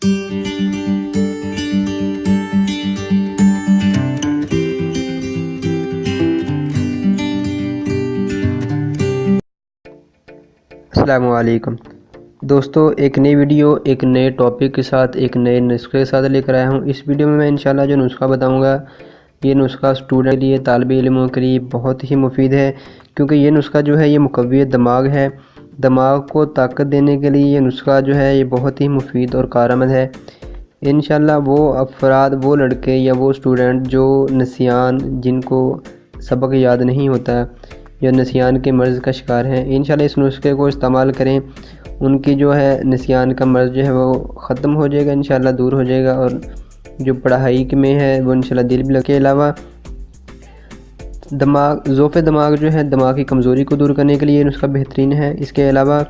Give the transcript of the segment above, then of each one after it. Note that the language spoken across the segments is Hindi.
अस्सलामुअलैकुम दोस्तों, एक नई वीडियो एक नए टॉपिक के साथ एक नए नुस्खे के साथ लेकर आया हूँ। इस वीडियो में मैं इंशाल्लाह जो नुस्खा बताऊँगा, ये नुस्खा स्टूडेंट के लिए, तालिब इल्मों के लिए बहुत ही मुफीद है, क्योंकि ये नुस्खा जो है ये मुक़व्वी दिमाग है। दिमाग को ताकत देने के लिए ये नुस्खा जो है ये बहुत ही मुफीद और कारआमद है। इंशाल्लाह वो अफराद, वो लड़के या वो स्टूडेंट जो नसियान, जिनको सबक याद नहीं होता या नसियान के मर्ज़ का शिकार हैं, इंशाल्लाह इस नुस्खे को इस्तेमाल करें। उनकी जो है नसियान का मर्ज़ जो है वो ख़त्म हो जाएगा, इंशाल्लाह दूर हो जाएगा, और जो पढ़ाई में है वो इंशाल्लाह दिल भी लगे। के अलावा ज़ोफ़े दिमाग जो है, दिमाग की कमज़ोरी को दूर करने के लिए ये नुस्खा बेहतरीन है। इसके अलावा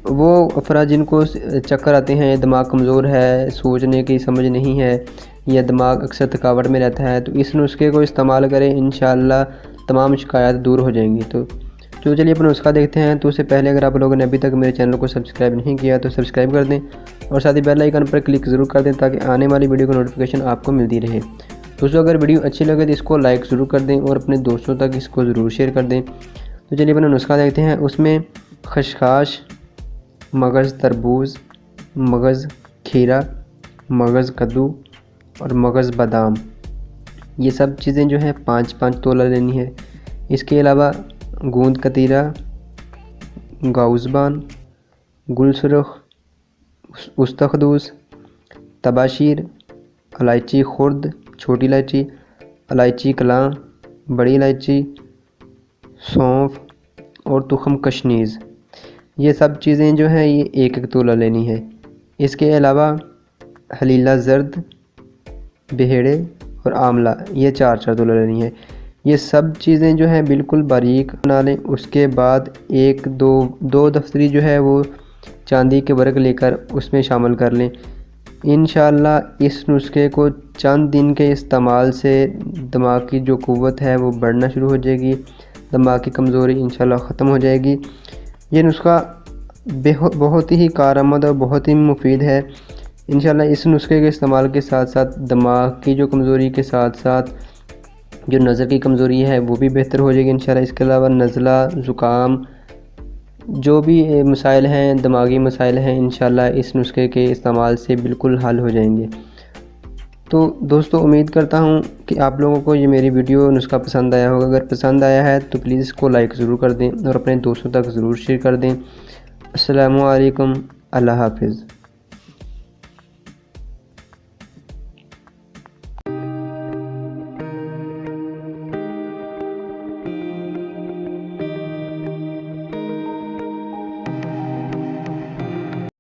वो अफराद जिनको चक्कर आते हैं, दिमाग कमज़ोर है, सोचने की समझ नहीं है, या दिमाग अक्सर थकावट में रहता है, तो इस नुस्खे को इस्तेमाल करें, इंशाल्लाह तमाम शिकायत दूर हो जाएंगी। तो चलिए अपना नुस्खा देखते हैं। तो उससे पहले अगर आप लोगों ने अभी तक मेरे चैनल को सब्सक्राइब नहीं किया तो सब्सक्राइब कर दें, और साथ ही बेल आइकन पर क्लिक ज़रूर कर दें ताकि आने वाली वीडियो की नोटिफिकेशन आपको मिलती रहे। दोस्तों, अगर वीडियो अच्छी लगे तो इसको लाइक ज़रूर कर दें और अपने दोस्तों तक इसको ज़रूर शेयर कर दें। तो चलिए अपना नुस्खा देखते हैं। उसमें खसखस, मगज़ तरबूज, मगज़ खीरा, मगज़ कद्दू और मगज़ बादाम, ये सब चीज़ें जो हैं 5-5 तोला लेनी है। इसके अलावा गूंद कतीरा, गाउज़बान, गुलसुरख, उस्तखदूस, तबाशीर, इलायची खुर्द, छोटी इलायची, इलायची कलां, बड़ी इलायची, सौंफ और तुखम कशनीज़, ये सब चीज़ें जो हैं ये 1-1 तोला लेनी है। इसके अलावा हलीला ज़र्द, बेहड़े और आंवला, ये 4-4 तोला लेनी है। ये सब चीज़ें जो हैं बिल्कुल बारीक बना लें। उसके बाद 1-2 दफ्तरी जो है वो चांदी के वर्क लेकर उसमें शामिल कर लें। इंशाल्लाह इस नुस्खे को चंद दिन के इस्तेमाल से दिमाग की जो क़ुव्वत है वो बढ़ना शुरू हो जाएगी, दिमाग की कमज़ोरी इंशाल्लाह ख़त्म हो जाएगी। ये नुस्खा बहुत ही कारआमद और बहुत ही मुफीद है। इंशाल्लाह इस नुस्खे के इस्तेमाल के साथ साथ दिमाग की जो कमज़ोरी के साथ साथ जो नज़र की कमज़ोरी है वो भी बेहतर हो जाएगी इंशाल्लाह। इसके अलावा नज़ला, ज़ुकाम, जो भी मसाइल हैं, दिमागी मसाइल हैं, इंशाल्लाह इस नुस्खे के इस्तेमाल से बिल्कुल हल हो जाएंगे। तो दोस्तों, उम्मीद करता हूँ कि आप लोगों को ये मेरी वीडियो नुस्खा पसंद आया होगा। अगर पसंद आया है तो प्लीज़ इसको लाइक ज़रूर कर दें और अपने दोस्तों तक ज़रूर शेयर कर दें। अस्सलामु अलैकुम, अल्लाह हाफ़िज़।